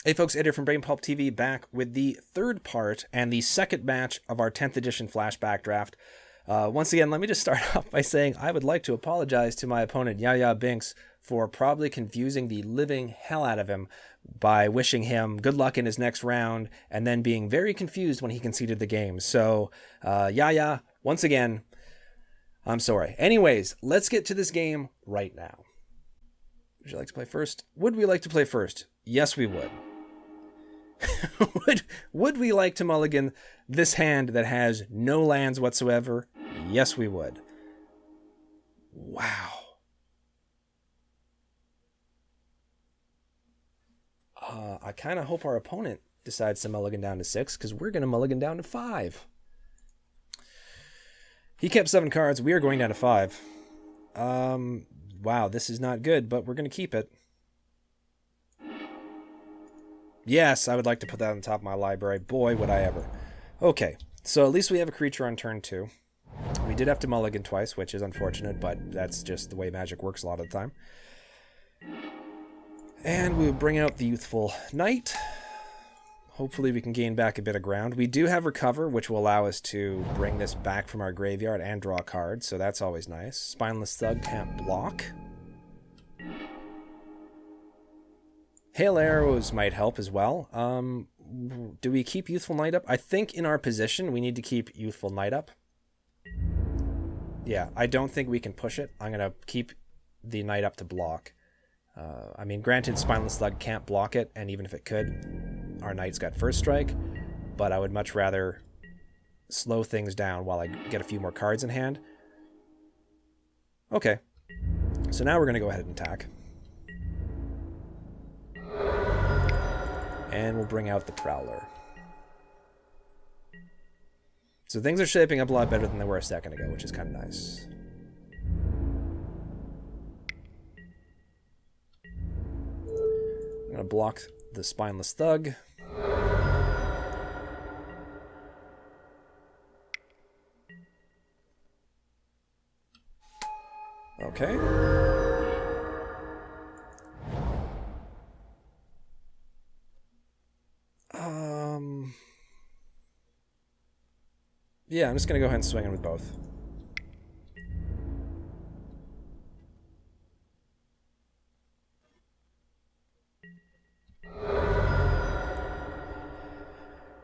Hey folks, Editor from Brain Pulp TV back with the third part and the second match of our 10th edition flashback draft. Once again, let me just start off by saying I would like to apologize to my opponent Yaya Binks for probably confusing the living hell out of him by wishing him good luck in his next round and then being very confused when he conceded the game. So, Yaya, once again, I'm sorry. Anyways, let's get to this game right now. Would you like to play first? Would we like to play first? Yes, we would. would we like to mulligan this hand that has no lands whatsoever? Yes, we would. Wow. I kind of hope our opponent decides to mulligan down to 6 because we're going to mulligan down to 5. He kept 7 cards. We are going down to 5. Wow, this is not good, but we're going to keep it. Yes, I would like to put that on top of my library. Boy, would I ever. Okay, so at least we have a creature on turn 2. We did have to mulligan twice, which is unfortunate, but that's just the way Magic works a lot of the time. And we will bring out the Youthful Knight. Hopefully we can gain back a bit of ground. We do have Recover, which will allow us to bring this back from our graveyard and draw a card, so that's always nice. Spineless Thug can't block. Hail Arrows might help as well. Do we keep Youthful Knight up? I think in our position we need to keep Youthful Knight up. Yeah, I don't think we can push it. I'm going to keep the Knight up to block. I mean, granted, Spineless Thug can't block it, and even if it could, our Knight's got first strike, but I would much rather slow things down while I get a few more cards in hand. Okay, so now we're going to go ahead and attack. And we'll bring out the Prowler. So things are shaping up a lot better than they were a second ago, which is kind of nice. I'm going to block the Spineless Thug. Okay. Yeah, I'm just going to go ahead and swing in with both.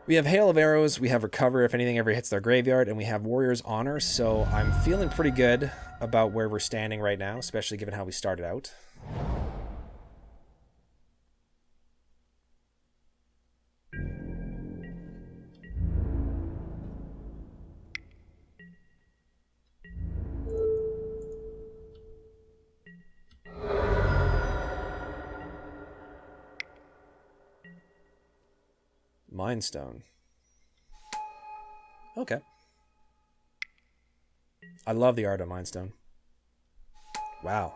We have Hail of Arrows, we have Recover if anything ever hits their graveyard, and we have Warrior's Honor, so I'm feeling pretty good about where we're standing right now, especially given how we started out. Mind Stone. Okay. I love the art of Mind Stone. Wow.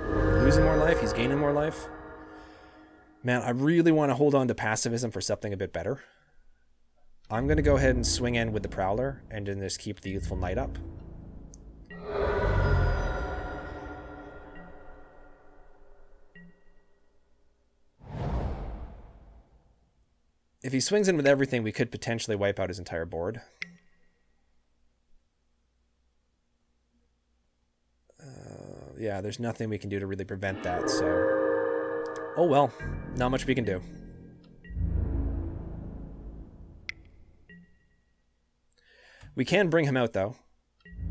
Losing more life, he's gaining more life. Man, I really want to hold on to Passivism for something a bit better. I'm going to go ahead and swing in with the Prowler and then just keep the Youthful Knight up. If he swings in with everything, we could potentially wipe out his entire board. Yeah, there's nothing we can do to really prevent that, so... Oh well, not much we can do. We can bring him out, though.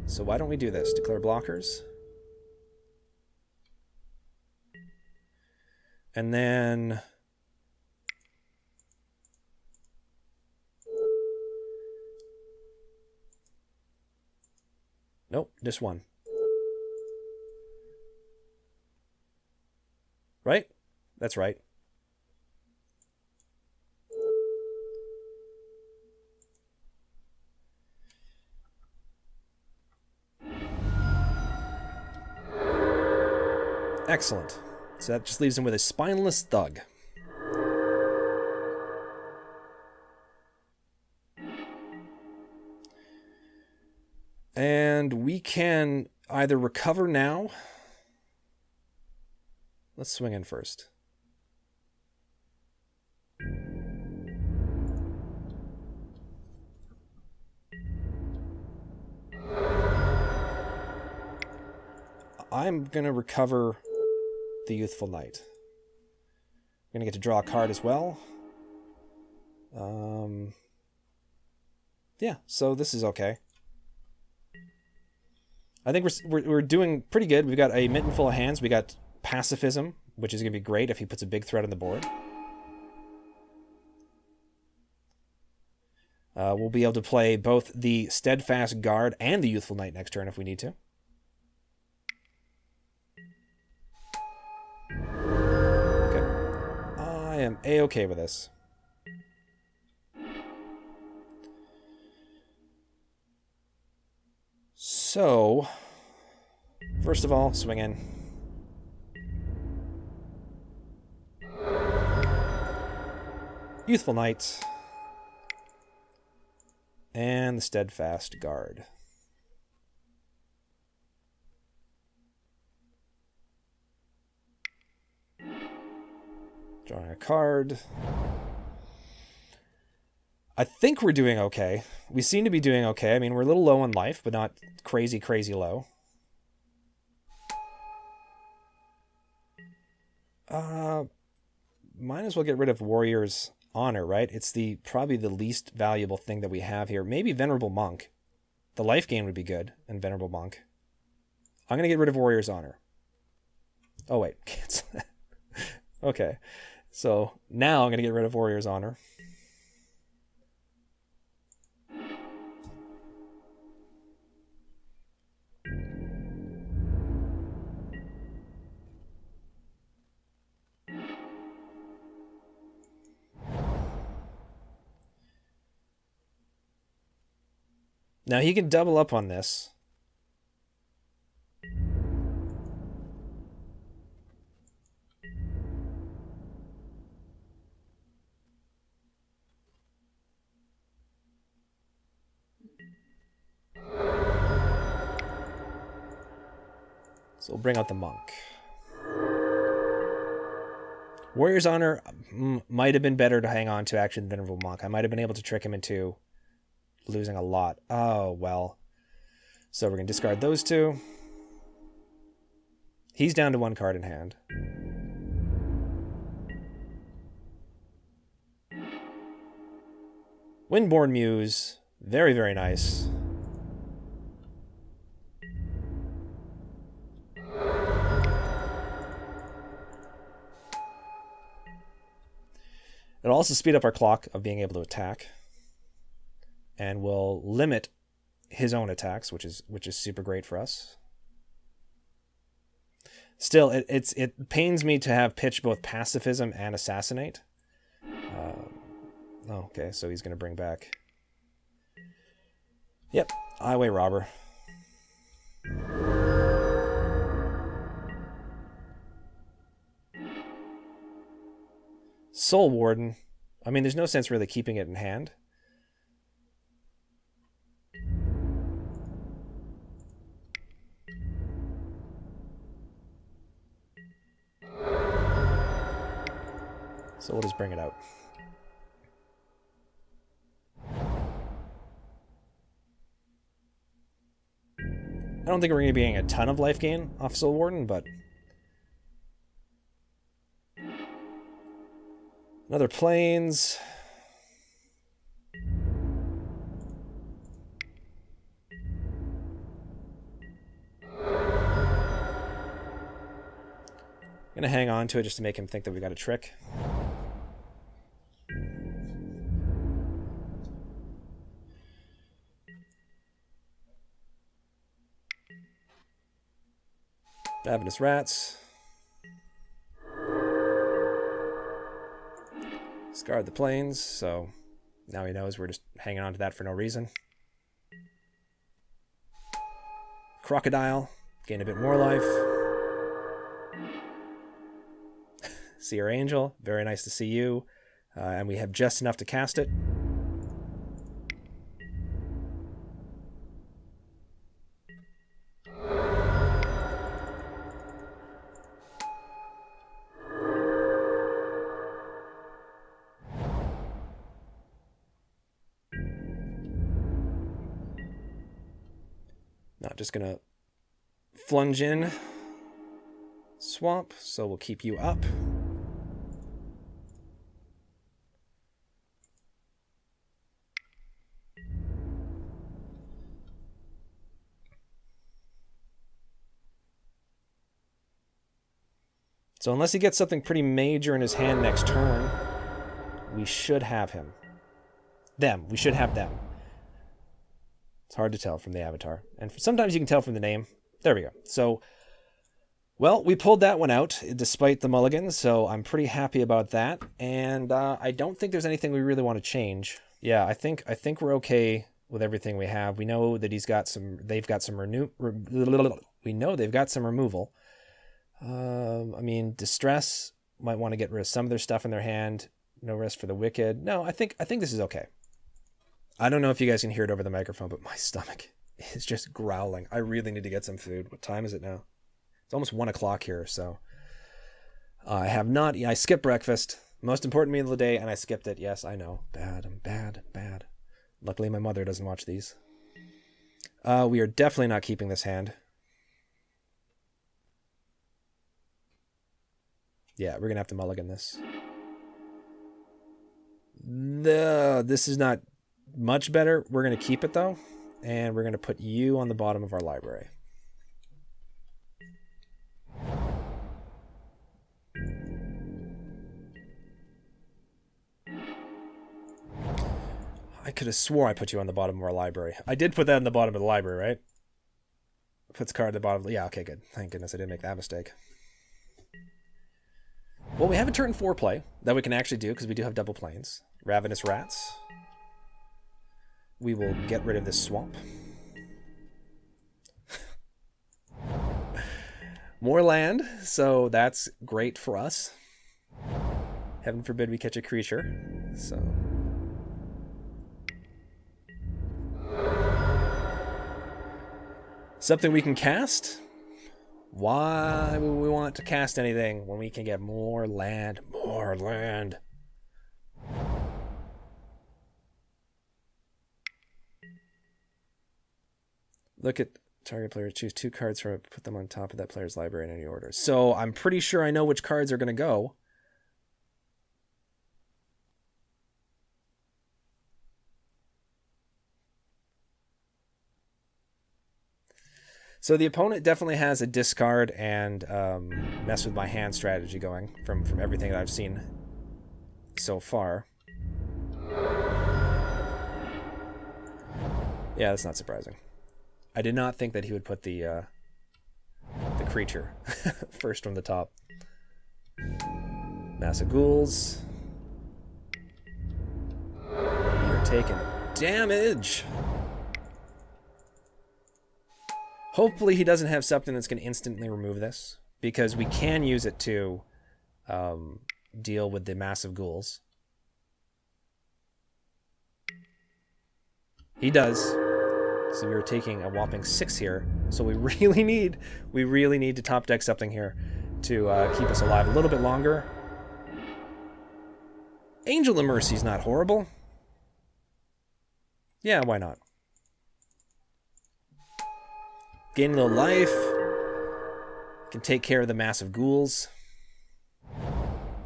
So why don't we do this? Declare blockers. And then... Nope, just one. Right? That's right. Excellent. So that just leaves him with a Spineless Thug. And we can either recover now. Let's swing in first. I'm going to recover the Youthful Knight. I'm going to get to draw a card as well. Yeah, so this is okay. I think we're doing pretty good. We've got a mitten full of hands. We got Pacifism, which is going to be great if he puts a big threat on the board. We'll be able to play both the Steadfast Guard and the Youthful Knight next turn if we need to. Okay. I am A-okay with this. So, first of all, swing in. Youthful Knight. And the Steadfast Guard. Drawing a card. I think we're doing okay. We seem to be doing okay. I mean, we're a little low on life, but not crazy, crazy low. Might as well get rid of Warrior's Honor, right? It's probably the least valuable thing that we have here. Maybe Venerable Monk. The life gain would be good, and Venerable Monk. I'm going to get rid of Warrior's Honor. Oh, wait. Cancel that. Okay. So now I'm going to get rid of Warrior's Honor. Now he can double up on this. So we'll bring out the Monk. Warrior's Honor might have been better to hang on to actually than Venerable Monk. I might have been able to trick him into losing a lot. Oh, well. So we're going to discard those two. He's down to one card in hand. Windborn Muse. Very, very nice. It'll also speed up our clock of being able to attack. And will limit his own attacks, which is super great for us. Still, it pains me to have pitch both Pacifism and Assassinate. Okay, so he's going to bring back... Yep, Highway Robber. Soul Warden. I mean, there's no sense really keeping it in hand. So we'll just bring it out. I don't think we're going to be getting a ton of life gain off Soul Warden, but... Another Plains. I'm going to hang on to it just to make him think that we got a trick. Ravenous Rats. Discard the Plains, so now he knows we're just hanging on to that for no reason. Crocodile. Gain a bit more life. Seer Angel, very nice to see you. And we have just enough to cast it. Not just gonna plunge in swamp, so we'll keep you up. So unless he gets something pretty major in his hand next turn, we should have him. We should have them. It's hard to tell from the avatar. And sometimes you can tell from the name. There we go. So, well, we pulled that one out despite the mulligan, so I'm pretty happy about that. And I don't think there's anything we really want to change. Yeah, I think we're okay with everything we have. We know that they've got some removal. I mean, distress, might want to get rid of some of their stuff in their hand. No rest for the wicked. No, I think this is okay. I don't know if you guys can hear it over the microphone, but my stomach is just growling. I really need to get some food. What time is it now? It's almost 1 o'clock here, so I have not. I skipped breakfast. Most important meal of the day, and I skipped it. Yes, I know. I'm bad. Luckily, my mother doesn't watch these. We are definitely not keeping this hand. Yeah, we're going to have to mulligan this. This is not much better. We're going to keep it, though. And we're going to put you on the bottom of our library. I could have swore I put you on the bottom of our library. I did put that on the bottom of the library, right? Puts card at the bottom. Yeah, okay, good. Thank goodness I didn't make that mistake. Well, we have a turn 4 play that we can actually do because we do have double planes. Ravenous Rats. We will get rid of this swamp. More land, so that's great for us. Heaven forbid we catch a creature. So something we can cast. Why would we want to cast anything when we can get more land? More land. Look at target player. Choose 2 cards from it. Put them on top of that player's library in any order. So I'm pretty sure I know which cards are going to go. So the opponent definitely has a discard and mess with my hand strategy going from everything that I've seen so far. Yeah, that's not surprising. I did not think that he would put the creature first from the top. Massive ghouls. You're taking damage. Hopefully he doesn't have something that's going to instantly remove this, because we can use it to deal with the massive ghouls. He does. So we were taking a whopping 6 here. So we really need to top deck something here to keep us alive a little bit longer. Angel of Mercy's not horrible. Yeah, why not? Gain a little life. Can take care of the massive ghouls.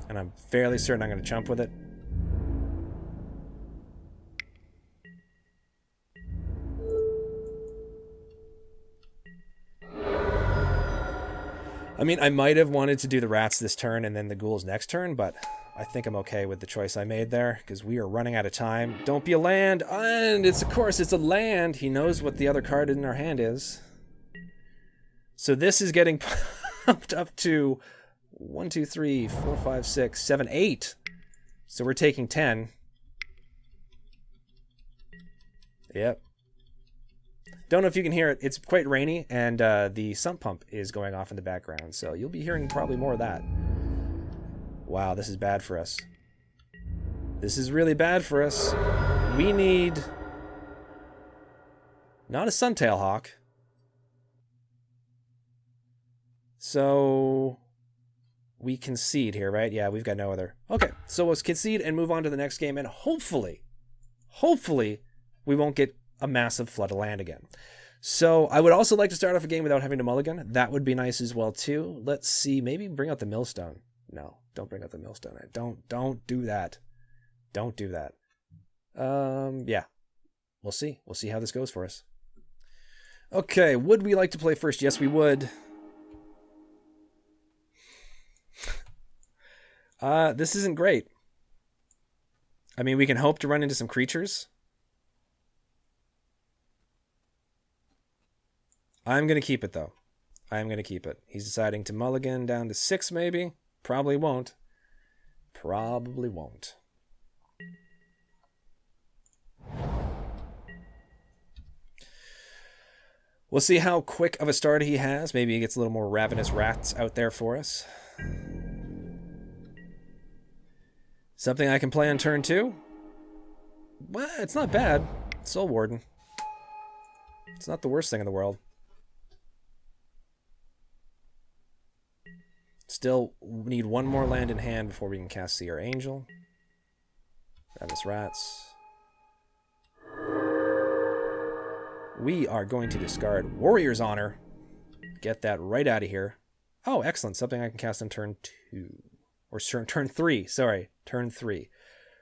And I'm fairly certain I'm going to jump with it. I mean, I might have wanted to do the rats this turn and then the ghouls next turn, but I think I'm okay with the choice I made there, because we are running out of time. Don't be a land, and of course it's a land. He knows what the other card in our hand is. So this is getting pumped up to 1, 2, 3, 4, 5, 6, 7, 8. So we're taking 10. Yep. Don't know if you can hear it. It's quite rainy, and the sump pump is going off in the background, so you'll be hearing probably more of that. Wow, this is bad for us. This is really bad for us. We need... not a Suntail Hawk. So... we concede here, right? Yeah, we've got no other. Okay, so let's concede and move on to the next game, and hopefully, we won't get a massive flood of land again. So I would also like to start off a game without having to mulligan. That would be nice as well too. Let's see. Maybe bring out the millstone. No, don't bring out the millstone. Don't do that. Don't do that. Yeah. We'll see. We'll see how this goes for us. Okay, would we like to play first? Yes, we would. This isn't great. I mean, we can hope to run into some creatures. I'm going to keep it, though. I'm going to keep it. He's deciding to mulligan down to 6, maybe. Probably won't. Probably won't. We'll see how quick of a start he has. Maybe he gets a little more ravenous rats out there for us. Something I can play on turn 2? Well, it's not bad. Soul Warden. It's not the worst thing in the world. Still need one more land in hand before we can cast Seer Angel. Ravenous Rats. We are going to discard Warrior's Honor. Get that right out of here. Oh, excellent. Something I can cast on turn 2. Or turn 3. Sorry, turn 3.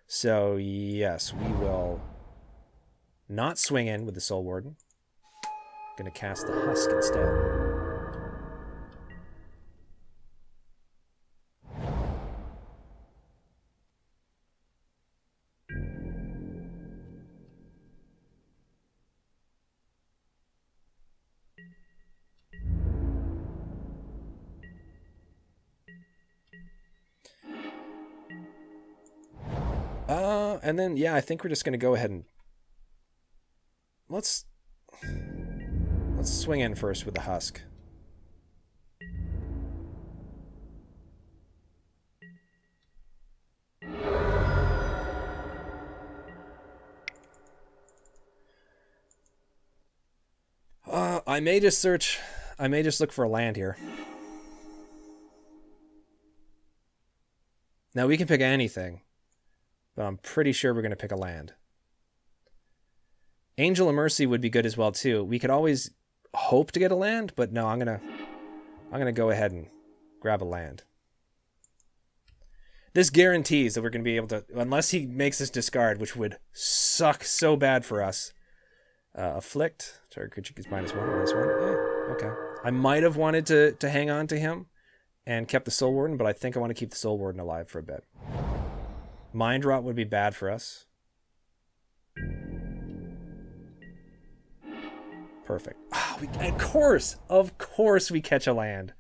So, yes, we will not swing in with the Soul Warden. Going to cast the Husk instead. And then, yeah, I think we're just going to go ahead and... Let's swing in first with the Husk. I may just look for a land here. Now, we can pick anything, but I'm pretty sure we're going to pick a land. Angel of Mercy would be good as well, too. We could always hope to get a land, but no, I'm gonna go ahead and grab a land. This guarantees that we're going to be able to, unless he makes us discard, which would suck so bad for us. Afflict. Target creature gets -1, -1. Yeah, okay. I might have wanted to hang on to him and kept the Soul Warden, but I think I want to keep the Soul Warden alive for a bit. Mind Rot would be bad for us. Perfect. Oh, of course we catch a land.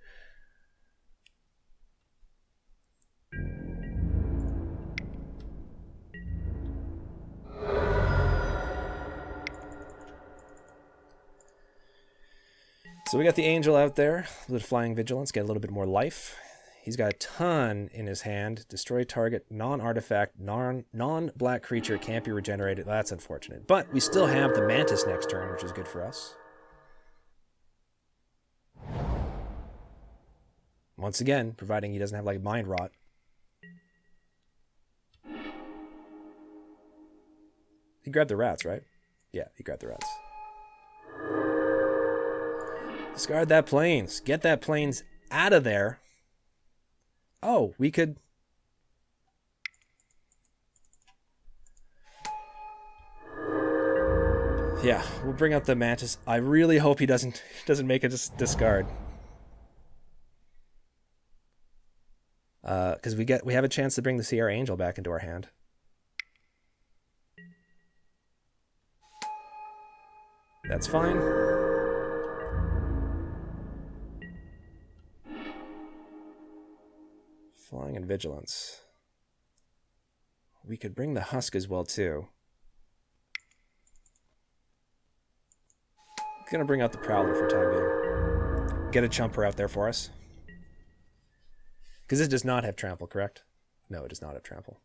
So we got the Angel out there. A little Flying Vigilance, get a little bit more life. He's got a ton in his hand. Destroy target, non-artifact, non-black creature, can't be regenerated. That's unfortunate. But we still have the Mantis next turn, which is good for us. Once again, providing he doesn't have like Mind Rot. He grabbed the rats, right? Yeah, he grabbed the rats. Discard that Plains. Get that Plains out of there. Oh, we could... Yeah, we'll bring out the Mantis. I really hope he doesn't make a discard. Because we have a chance to bring the Sierra Angel back into our hand. That's fine. Flying and Vigilance. We could bring the Husk as well, too. Gonna bring out the Prowler for time being. Get a Chumper out there for us. Because this does not have Trample, correct? No, it does not have Trample.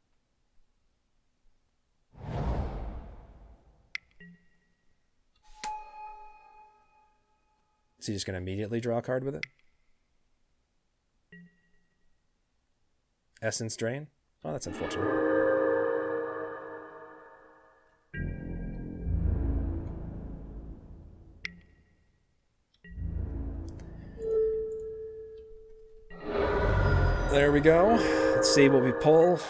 Is he just going to immediately draw a card with it? Essence Drain? Oh, that's unfortunate. There we go. Let's see what we pull.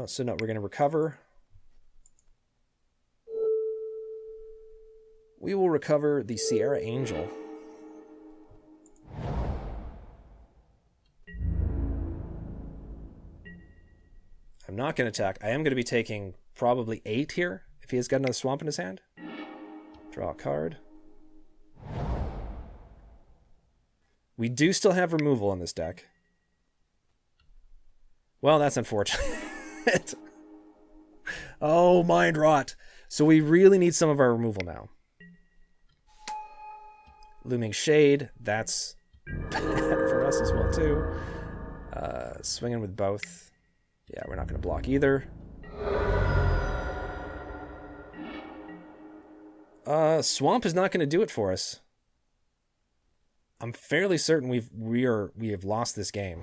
So no, we're going to recover. We will recover the Sierra Angel. I'm not going to attack. I am going to be taking probably 8 here if he has got another swamp in his hand. Draw a card. We do still have removal in this deck. Well, that's unfortunate. Oh, mind rot. So we really need some of our removal now. Looming Shade, that's bad for us as well too. Swinging with both. Yeah, we're not going to block either. Swamp is not going to do it for us. I'm fairly certain we have lost this game.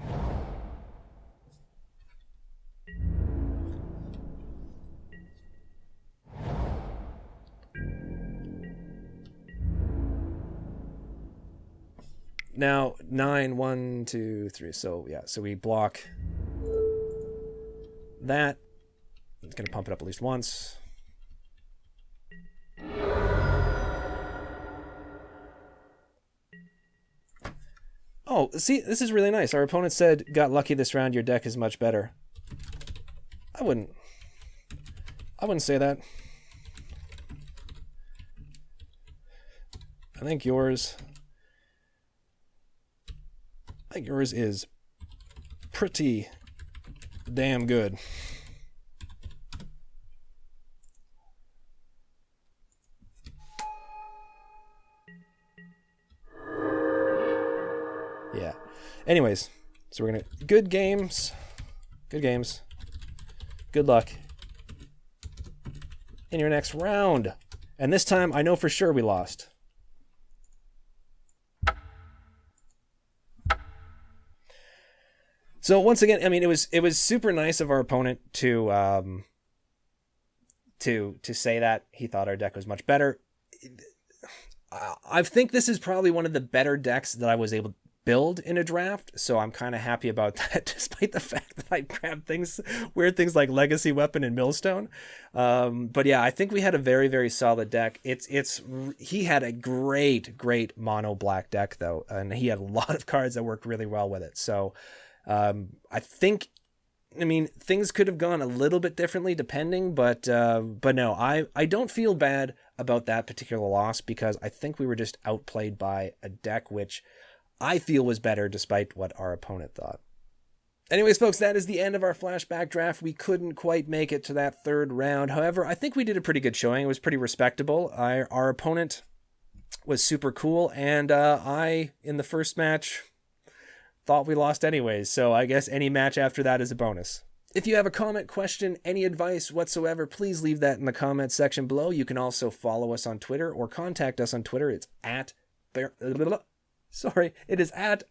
Now 9, 1, 2, 3. So yeah, so we block that. It's gonna pump it up at least once. Oh, see, this is really nice. Our opponent said, "Got lucky this round. Your deck is much better." I wouldn't say that. I think yours is pretty damn good. Yeah. Anyways, so we're gonna good games. Good luck in your next round. And this time I know for sure we lost. So once again, I mean, it was super nice of our opponent to say that he thought our deck was much better. I think this is probably one of the better decks that I was able to build in a draft, so I'm kind of happy about that, despite the fact that I grabbed weird things like Legacy Weapon and Millstone. But yeah, I think we had a very, very solid deck. He had a great mono black deck though, and he had a lot of cards that worked really well with it. So I mean, things could have gone a little bit differently depending, but no, I don't feel bad about that particular loss because I think we were just outplayed by a deck which I feel was better despite what our opponent thought. Anyways, folks, that is the end of our flashback draft. We couldn't quite make it to that third round. However, I think we did a pretty good showing. It was pretty respectable. Our opponent was super cool, and I, in the first match, thought we lost anyways, so I guess any match after that is a bonus. If you have a comment, question, any advice whatsoever, please leave that in the comment section below. You can also follow us on Twitter or contact us on Twitter. It's at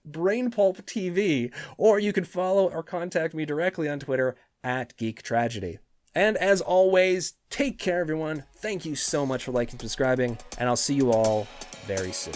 BrainPulpTV, or you can follow or contact me directly on Twitter at Geek Tragedy. And as always, take care, everyone. Thank you so much for liking and subscribing, and I'll see you all very soon.